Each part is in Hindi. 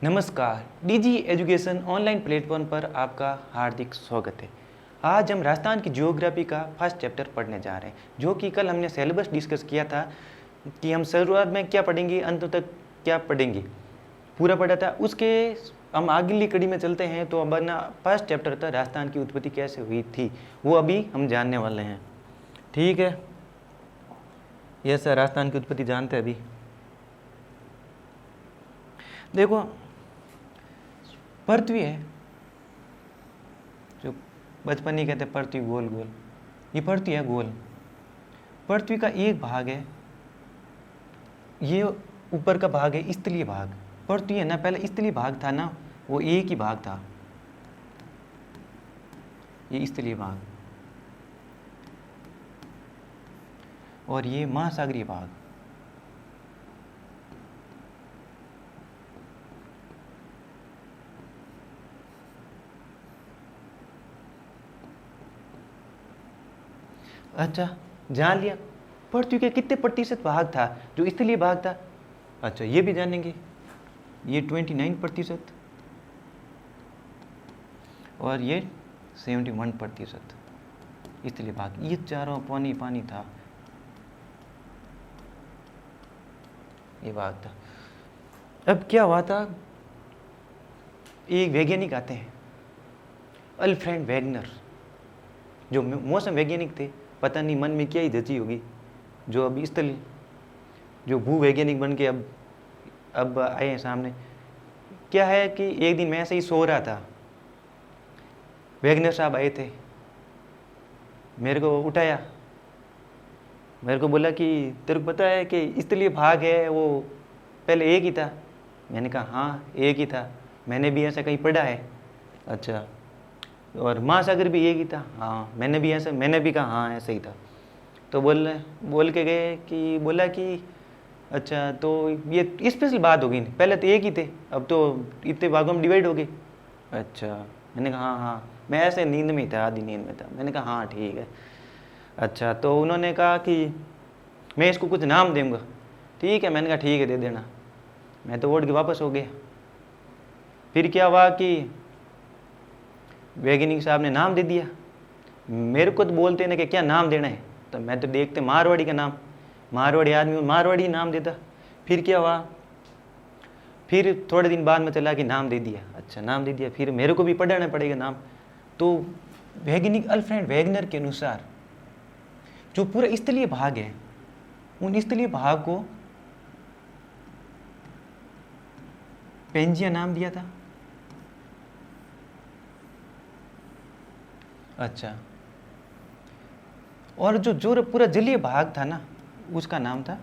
नमस्कार, डीजी एजुकेशन ऑनलाइन प्लेटफॉर्म पर आपका हार्दिक स्वागत है। आज हम राजस्थान की ज्योग्राफी का फर्स्ट चैप्टर पढ़ने जा रहे हैं, जो कि कल हमने सिलेबस डिस्कस किया था कि हम शुरुआत में क्या पढ़ेंगे, अंत तक क्या पढ़ेंगे, पूरा पढ़ा था। उसके हम अगली कड़ी में चलते हैं। तो अब ना फर्स्ट चैप्टर था राजस्थान की उत्पत्ति कैसे हुई थी, वो अभी हम जानने वाले हैं। ठीक है, ये सर राजस्थान की उत्पत्ति जानते हैं। अभी देखो, पृथ्वी है, जो बचपन ही कहते हैं पृथ्वी गोल गोल, ये पृथ्वी है गोल। पृथ्वी का एक भाग है, ये ऊपर का भाग है स्थलीय भाग। पृथ्वी है ना, पहले स्थलीय भाग था ना, वो एक ही भाग था, ये स्थलीय भाग, और ये महासागरीय भाग। अच्छा, जान लिया पृथ्वी के कितने प्रतिशत भाग था जो स्थलीय भाग था। अच्छा, ये भी जानेंगे, ये 29% और ये 71% स्थलीय भाग। ये चारों पानी पानी था, ये भाग था। अब क्या हुआ था, एक वैज्ञानिक आते हैं अल्फ्रेड वेगनर, जो मौसम वैज्ञानिक थे। पता नहीं मन में क्या ही धची होगी, जो अब स्थल, जो भू वैज्ञानिक बन के अब आए हैं सामने। क्या है कि एक दिन मैं ऐसे ही सो रहा था, वेगनर साहब आए थे, मेरे को उठाया, मेरे को बोला कि तेरे को पता है कि स्थलीय भाग है वो पहले एक ही था। मैंने कहा हाँ एक ही था, मैंने भी ऐसा कहीं पढ़ा है। अच्छा, और महासागर भी एक ही था। हाँ मैंने भी कहा हाँ ऐसा ही था। तो बोल के गए कि बोला कि अच्छा तो ये स्पेशल बात होगी, पहले तो एक ही थे, अब तो इतने भागों में डिवाइड हो गए। अच्छा, मैंने कहा हाँ हाँ, मैं ऐसे नींद में था, आधी नींद में था। मैंने कहा हाँ ठीक है। अच्छा, तो उन्होंने कहा कि मैं इसको कुछ नाम दूंगा। ठीक है, मैंने कहा ठीक है दे देना। मैं तो उठ के वापस हो गया। फिर क्या हुआ कि वैज्ञानिक साहब ने नाम दे दिया। मेरे को तो बोलते ना कि क्या नाम देना है, तो मैं तो देखते मारवाड़ी का नाम, मारवाड़ी आदमी, मारवाड़ी नाम देता। फिर क्या हुआ, फिर थोड़े दिन बाद में चला कि नाम दे दिया। अच्छा, नाम दे दिया, फिर मेरे को भी पढ़ाना पड़ेगा नाम। तो वैज्ञानिक अल्फ्रेड वेगनर के अनुसार जो पूरा स्थलीय भाग है, उन स्थलीय भाग को पेंजिया नाम दिया था। अच्छा, और जो पूरा जलीय भाग था ना, उसका नाम था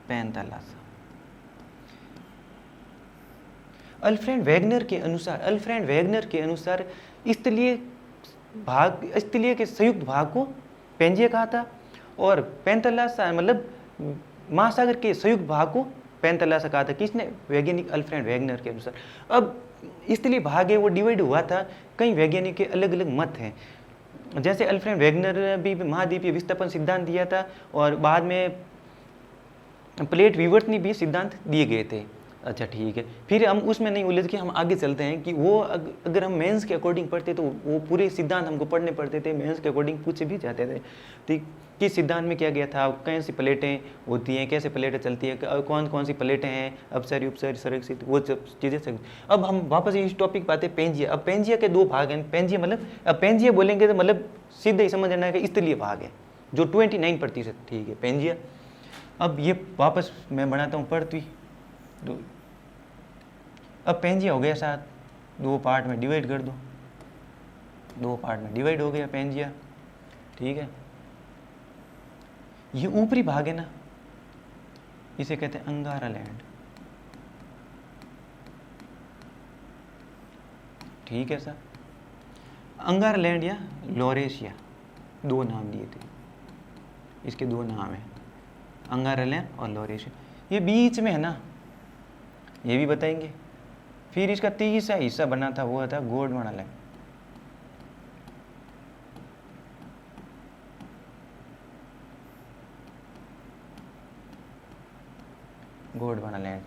पैंथालासा। अल्फ्रेड वेगनर के अनुसार स्थलीय के संयुक्त भाग को पेंजिया कहा था, और पैंथालासा मतलब महासागर के संयुक्त भाग को पैंथालासा कहा था। किसने? वैज्ञानिक अल्फ्रेड वेगनर के अनुसार। अब स्थलीय भाग है वो डिवाइड हुआ था, कई वैज्ञानिक के अलग अलग मत हैं। जैसे अल्फ्रेड वेगनर ने भी महाद्वीपीय विस्थापन सिद्धांत दिया था, और बाद में प्लेट विवर्त ने भी सिद्धांत दिए गए थे। अच्छा ठीक है, फिर हम उसमें नहीं उलझ के हम आगे चलते हैं कि वो अगर हम मेंस के अकॉर्डिंग पढ़ते तो वो पूरे सिद्धांत हमको पढ़ने पड़ते थे, मेंस के अकॉर्डिंग पूछे भी जाते थे। ठीक, किस सिद्धांत में क्या गया था, कैसी प्लेटें होती हैं, कैसे प्लेटें चलती हैं, कौन कौन सी प्लेटें हैं, अपसरी उपसरी संरक्षित, वो चीज़ें। अब हम वापस इस टॉपिक पर आते हैं, पेंजिया। अब पेंजिया के दो भाग हैं। पेंजिया मतलब, अब पेंजिया बोलेंगे तो मतलब सीधे ही समझ लेना कि स्थलीय भाग है जो 29%। ठीक है, पेंजिया। अब ये वापस मैं बनाता हूँ पृथ्वी। अब पेंजिया हो गया साथ, दो पार्ट में डिवाइड कर दो, दो पार्ट में डिवाइड हो गया पेंजिया। ठीक है, ये ऊपरी भाग है ना, इसे कहते हैं अंगारा लैंड। ठीक है सर, अंगारा लैंड या लॉरेशिया, दो नाम दिए थे इसके, दो नाम है, अंगारा लैंड और लॉरेशिया। ये बीच में है ना, ये भी बताएंगे। फिर इसका तीसरा हिस्सा बना था, वो था गोंडवाना लैंड। गोंडवाना लैंड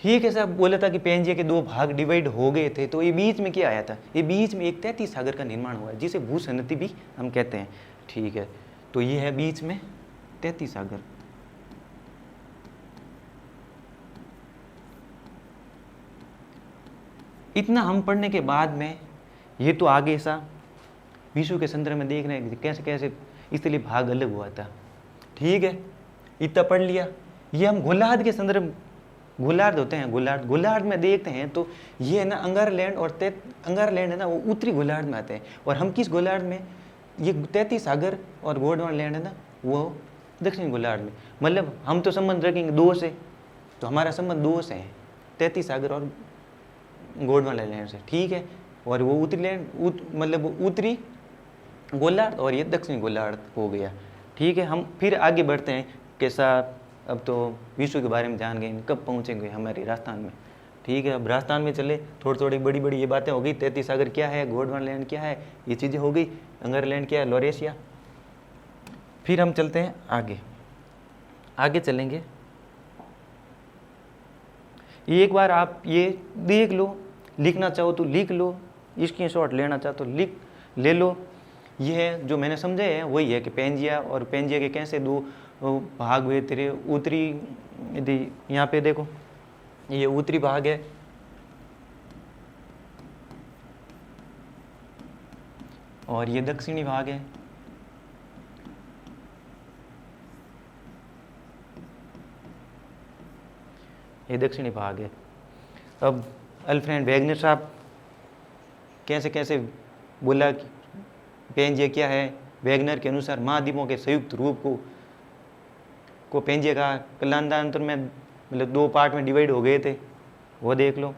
ठीक है साहब, बोला था कि पेंजिया के दो भाग डिवाइड हो गए थे, तो ये बीच में क्या आया था, ये बीच में एक 33 सागर का निर्माण हुआ है जिसे भूसन्नति भी हम कहते हैं। ठीक है, तो ये है बीच में 33 सागर। इतना हम पढ़ने के बाद में ये तो आगे सा विश्व के संदर्भ में देख रहे हैं कैसे कैसे इसलिए भाग अलग हुआ था। ठीक है, इतना पढ़ लिया। ये हम गोलार्ध के संदर्भ, गोलार्ध होते हैं, गोलार्ध में देखते हैं तो ये है ना अंगारलैंड, और अंगारलैंड है ना वो उत्तरी गोलार्ध में आते हैं, और हम किस गोलार्ध में, ये 33 सागर और गोंडवाना लैंड है ना वो दक्षिण गोलार्ध में। मतलब हम तो संबंध रखेंगे दो से, तो हमारा संबंध दो से है, 33 सागर और गोंडवाना लैंड से। ठीक है, और वो उत्तरी लैंड मतलब वो उत्तरी गोलार्ध और ये दक्षिणी गोलार्ध हो गया। ठीक है, हम फिर आगे बढ़ते हैं कैसा, अब तो विश्व के बारे में जान गए, कब पहुँचेंगे हमारे राजस्थान में। ठीक है, अब राजस्थान में चले, थोड़ी थोड़ी बड़ी बड़ी ये बातें हो गई, 33 सागर क्या है, गोंडवाना लैंड क्या है, ये चीज़ें हो गई, अंगारलैंड क्या है, लॉरेशिया। फिर हम चलते हैं आगे, आगे चलेंगे। एक बार आप ये देख लो, लिखना चाहो तो लिख लो, स्क्रीनशॉट लेना चाहो तो ले लो। ये है जो मैंने समझे है वही है कि पेंजिया और पेंजिया के कैसे दो भाग हुए तेरे, उत्तरी, यदि यहाँ पे देखो ये उत्तरी भाग है, और ये दक्षिणी भाग है। ये दक्षिणी भाग है। अब अल्फ्रेड वेगनर साहब कैसे कैसे बोला कि पेंजिया क्या है, वेगनर के अनुसार महाद्वीपों के संयुक्त रूप को पेंजिया का कालांतर में मतलब दो पार्ट में डिवाइड हो गए थे, वो देख लो।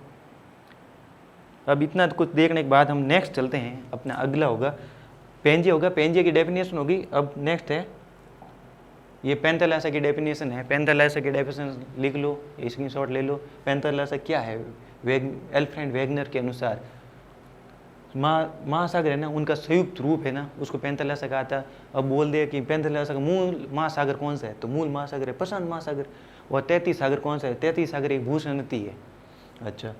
अब इतना कुछ देखने के बाद हम नेक्स्ट चलते हैं, अपना अगला होगा पेंजिया होगा, पेंजिया की डेफिनेशन होगी। अब नेक्स्ट है ये पेंथालासा की डेफिनेशन है, पेंथालासा की डेफिनेशन लिख लो, स्क्रीनशॉट ले लो। पेंथालासा क्या है, अल्फ्रेड वेगनर के अनुसार महासागर है ना उनका संयुक्त रूप है ना, उसको पेंथालासा कहा था। अब बोल दे कि पेंथालासा का मूल महासागर कौन सा है, तो मूल महासागर है प्रशांत महासागर। और 33 सागर कौन सा है, 33 सागर एक भूसन्नति है। अच्छा,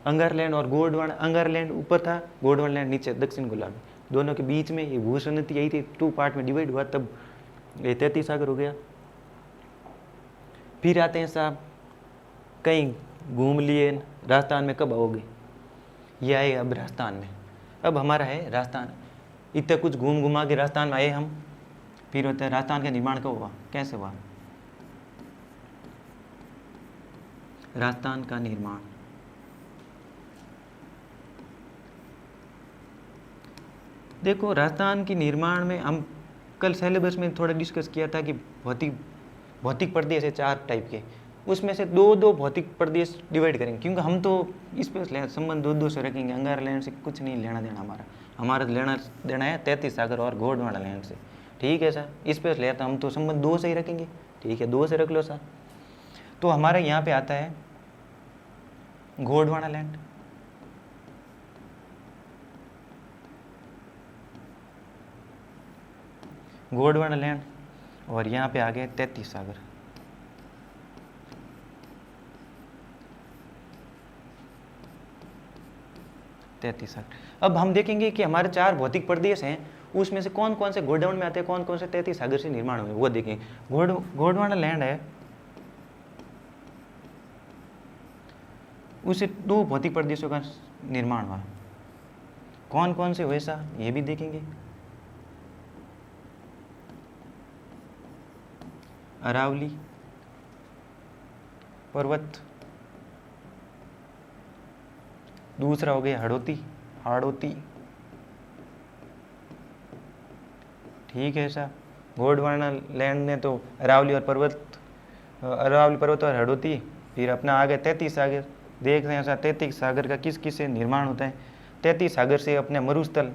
अंगारलैंड और गोंडवाना, अंगारलैंड ऊपर था, गोंडवाना लैंड नीचे दक्षिण गोलार्ध, दोनों के बीच में ये भूसन्नति यही थी, 2 पार्ट में डिवाइड हुआ, तब ये 33 सागर हो गया। फिर आते हैं साहब, कहीं घूम लिए राजस्थान में, कब आओगे, ये आए अब राजस्थान में। अब हमारा है राजस्थान, इतना कुछ घूम घुमा के राजस्थान में आए हम। फिर होता है राजस्थान का निर्माण कब हुआ, कैसे हुआ राजस्थान का निर्माण। देखो राजस्थान के निर्माण में हम कल सिलेबस में थोड़ा डिस्कस किया था कि भौतिक प्रदेश है 4 टाइप के, उसमें से दो भौतिक प्रदेश डिवाइड करेंगे, क्योंकि हम तो इस पर संबंध दो से रखेंगे। अंगारलैंड से कुछ नहीं लेना देना, हमारा लेना देना है 33 सागर और गोंडवाना लैंड से। ठीक है सर, इस पर लेता हम तो संबंध 2 से ही रखेंगे। ठीक है, 2 से रख लो सर। तो हमारे यहाँ पे आता है गोंडवाना लैंड, गोंडवाना लैंड, और यहाँ पे आ गए 33 सागर। अब हम देखेंगे कि हमारे 4 भौतिक प्रदेश हैं, उसमें से कौन कौन से गोंडवाना में आते हैं, कौन कौन से 33 सागर से निर्माण हुए, वो देखेंगे। गोंडवाना लैंड है, उसे 2 भौतिक प्रदेशों का निर्माण हुआ, कौन कौन से हुए सा ये भी देखेंगे। अरावली पर्वत, दूसरा हो गया हाड़ौती। ठीक है सर, गोंडवाना लैंड ने तो अरावली पर्वत और हाड़ौती। फिर अपना आ गया 33 सागर, देख रहे हैं सर 33 सागर का किस किस से निर्माण होता है। 33 सागर से अपने मरुस्थल,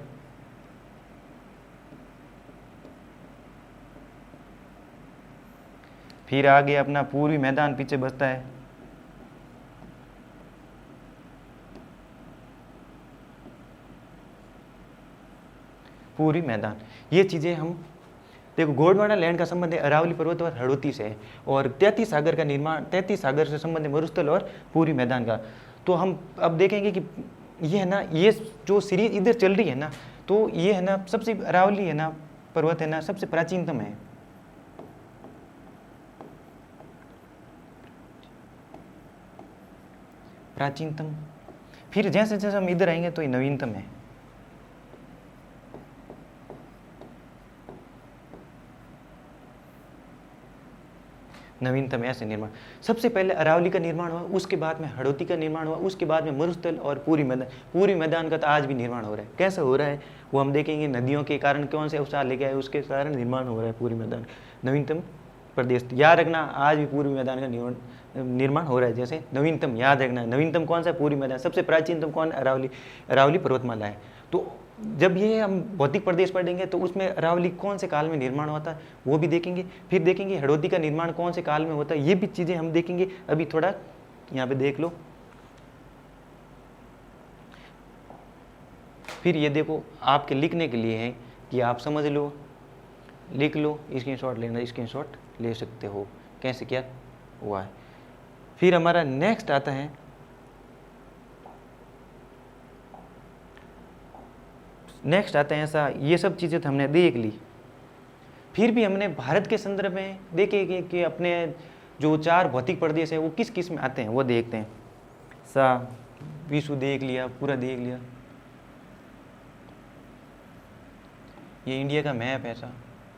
फिर आगे अपना पूर्वी मैदान पीछे बचता है, पूर्वी मैदान। ये चीज़ें हम देखो गोंडवाना लैंड का संबंध है अरावली पर्वत और हड़ौती से है, और 33 सागर का निर्माण, 33 सागर से संबंध है मरुस्थल और पूरी मैदान का। तो हम अब देखेंगे कि ये है ना, ये जो सीरीज इधर चल रही है ना, तो ये है ना सबसे अरावली है ना पर्वत है ना सबसे प्राचीनतम है, प्राचीनतम। फिर जैसे जैसे हम इधर आएंगे तो ये नवीनतम है। नवीनतम ऐसे निर्माण, सबसे पहले अरावली का निर्माण हुआ, उसके बाद में हड़ौती का निर्माण हुआ, उसके बाद में मरुस्थल और पूरी मैदान। पूरी मैदान का तो आज भी निर्माण हो रहा है। कैसे हो रहा है वो हम देखेंगे, नदियों के कारण कौन से अवसाद लेके आए उसके कारण निर्माण हो रहा है पूरी मैदान। नवीनतम प्रदेश याद रखना, आज भी पूरी मैदान का निर्माण हो रहा है। जैसे नवीनतम याद रखना, नवीनतम कौन सा, पूरी मैदान। सबसे प्राचीनतम कौन, अरावली, अरावली पर्वतमाला है। तो जब ये हम भौतिक प्रदेश पढ़ेंगे तो उसमें अरावली कौन से काल में निर्माण होता है वो भी देखेंगे। फिर देखेंगे हड़ौती का निर्माण कौन से काल में होता है, ये भी चीज़ें हम देखेंगे। अभी थोड़ा यहाँ पे देख लो। फिर ये देखो आपके लिखने के लिए है कि आप समझ लो, लिख लो, स्क्रीनशॉट लेना, स्क्रीनशॉट ले सकते हो कैसे क्या हुआ है। फिर हमारा नेक्स्ट आता है ऐसा, ये सब चीज़ें तो हमने देख ली। फिर भी हमने भारत के संदर्भ में देखे कि अपने जो 4 भौतिक प्रदेश है वो किस किस में आते हैं वो देखते हैं। विश्व देख लिया, पूरा देख लिया। ये इंडिया का मैप है, ऐसा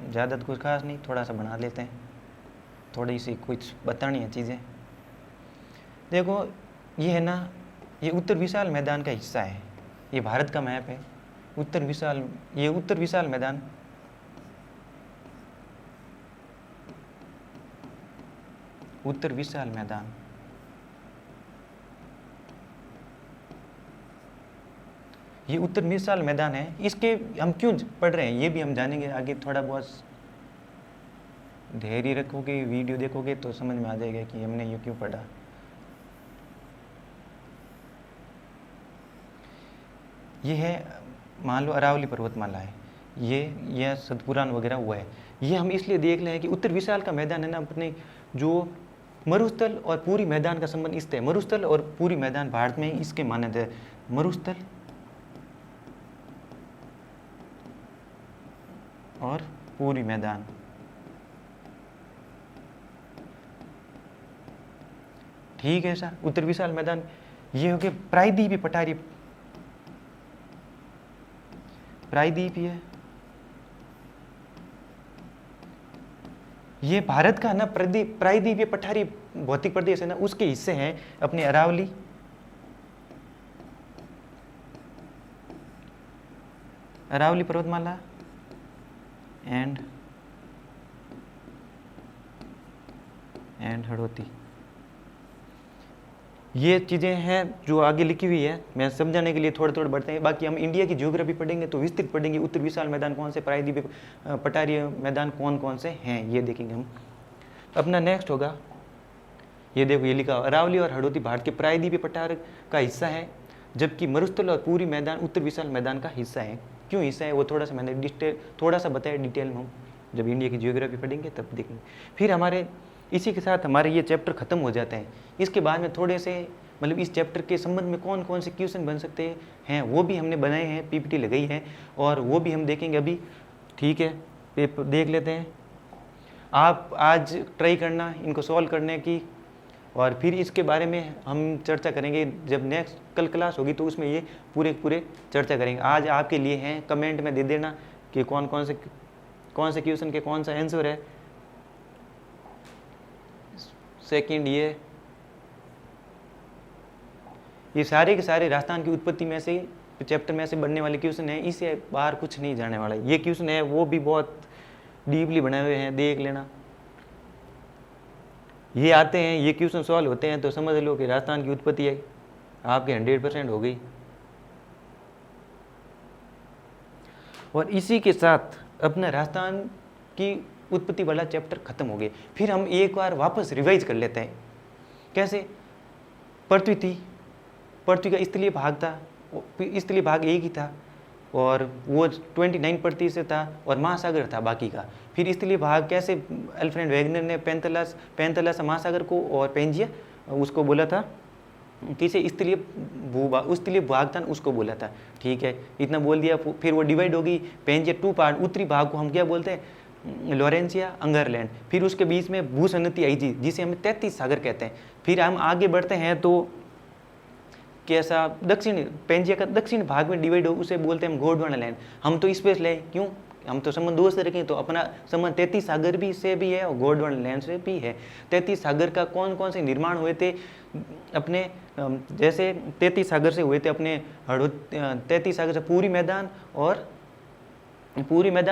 ज़्यादा तो कुछ खास नहीं, थोड़ा सा बना लेते हैं, थोड़ी सी कुछ बतानी है चीज़ें। देखो ये है ना, ये उत्तर विशाल मैदान का हिस्सा है, ये भारत का मैप है। उत्तर विशाल, ये उत्तर विशाल मैदान, उत्तर विशाल मैदान, ये उत्तर विशाल मैदान है। इसके हम क्यों पढ़ रहे हैं ये भी हम जानेंगे आगे। थोड़ा बहुत धैर्य रखोगे, वीडियो देखोगे तो समझ में आ जाएगा कि हमने ये क्यों पढ़ा। ये है मान लो अरावली पर्वतमाला है, ये सतपुराण वगैरह हुआ है। ये हम इसलिए देख रहे हैं कि उत्तर विशाल का मैदान है ना, अपने जो मरुस्थल और पूरी मैदान का संबंध इससे है। मरुस्थल और पूरी मैदान भारत में इसके मान्यता है। मरुस्थल और पूरी मैदान, ठीक है सर। उत्तर विशाल मैदान ये हो गया प्रायद्वीपीय पठारी, प्रायद्वीपीय है ये भारत का ना प्रायद्वीपीय पठारी भौतिक प्रदेश है ना, उसके हिस्से हैं अपने अरावली, अरावली पर्वतमाला एंड हड़ौती। ये चीज़ें हैं जो आगे लिखी हुई है, मैं समझाने के लिए थोड़े थोड़े बढ़ते हैं। बाकी हम इंडिया की ज्योग्राफी पढ़ेंगे तो विस्तृत पढ़ेंगे। उत्तर विशाल मैदान कौन से, प्रायद्वीपीय पठारी मैदान कौन कौन से हैं ये देखेंगे हम। अपना नेक्स्ट होगा, ये देखो ये लिखा अरावली और हड़ौती भारत के प्रायद्वीपीय पठार का हिस्सा है, जबकि मरुस्थल और पूरी मैदान उत्तर विशाल मैदान का हिस्सा है। क्यों हिस्सा है वो थोड़ा सा मैंने थोड़ा सा बताया डिटेल में, हम जब इंडिया की ज्योग्राफी पढ़ेंगे तब देखेंगे। फिर हमारे इसी के साथ हमारे ये चैप्टर ख़त्म हो जाते हैं। इसके बाद में थोड़े से मतलब इस चैप्टर के संबंध में कौन कौन से क्वेश्चन बन सकते हैं वो भी हमने बनाए हैं, पीपीटी लगाई है और वो भी हम देखेंगे अभी, ठीक है। पेपर देख लेते हैं, आप आज ट्राई करना इनको सॉल्व करने की, और फिर इसके बारे में हम चर्चा करेंगे जब नेक्स्ट कल क्लास होगी तो उसमें ये पूरे चर्चा करेंगे। आज आपके लिए हैं, कमेंट में दे देना कि कौन से क्वेश्चन के कौन सा आंसर है। सेकंड ये सारे के सारे राजस्थान की उत्पत्ति में से चैप्टर में से बनने वाले क्वेश्चन है, इससे बाहर कुछ नहीं जाने वाला है। ये क्वेश्चन है वो भी बहुत डीपली बनाए हुए हैं, देख लेना। ये आते हैं, ये क्वेश्चन सॉल्व होते हैं तो समझ लो कि राजस्थान की उत्पत्ति है आपके 100% हो गई। और इसी के साथ अपना राजस्थान की उत्पत्ति वाला चैप्टर खत्म हो गया। फिर हम एक बार वापस रिवाइज कर लेते हैं। कैसे, पृथ्वी थी, पृथ्वी का स्थलीय भाग था, स्थलीय भाग एक ही था, और वो 29% था और महासागर था बाकी का। फिर स्थलीय भाग कैसे अल्फ्रेड वेगनर ने पैंतलस महासागर को और पेंजिया उसको बोला था, किसे स्थलीय भूभाग स्थलीय भाग था उसको बोला था। ठीक है, इतना बोल दिया। फिर वो डिवाइड होगी पेंजिया 2 पार्ट। उत्तरी भाग को हम क्या बोलते हैं, लॉरेंसिया अंगरलैंड। फिर उसके बीच में भूसन्नति आई जी, जिसे हम 33 सागर कहते हैं। फिर हम आगे बढ़ते हैं तो कैसा दक्षिण पेंजिया का दक्षिण भाग में डिवाइड हो, उसे बोलते हैं हम गोंडवाना लैंड। हम तो स्पेस ले, क्यों, हम तो संबंध दोस्त रखें, तो अपना संबंध 33 सागर भी से भी है और गोंडवाना लैंड से भी है। 33 सागर का कौन कौन से निर्माण हुए थे अपने, जैसे 33 सागर से हुए थे अपने 33 सागर से पूरी मैदान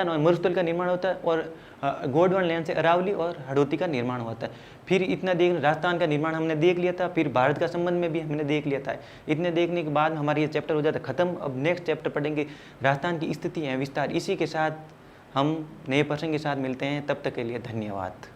और मरुस्थल का निर्माण होता है, और गोंडवाना लैंड से अरावली और हड़ौती का निर्माण होता है। फिर इतना देख राजस्थान का निर्माण हमने देख लिया था, फिर भारत का संबंध में भी हमने देख लिया था। इतने देखने के बाद हमारा ये चैप्टर हो जाता है खत्म। अब नेक्स्ट चैप्टर पढ़ेंगे राजस्थान की स्थिति है विस्तार। इसी के साथ हम नए प्रसंग के साथ मिलते हैं, तब तक के लिए धन्यवाद।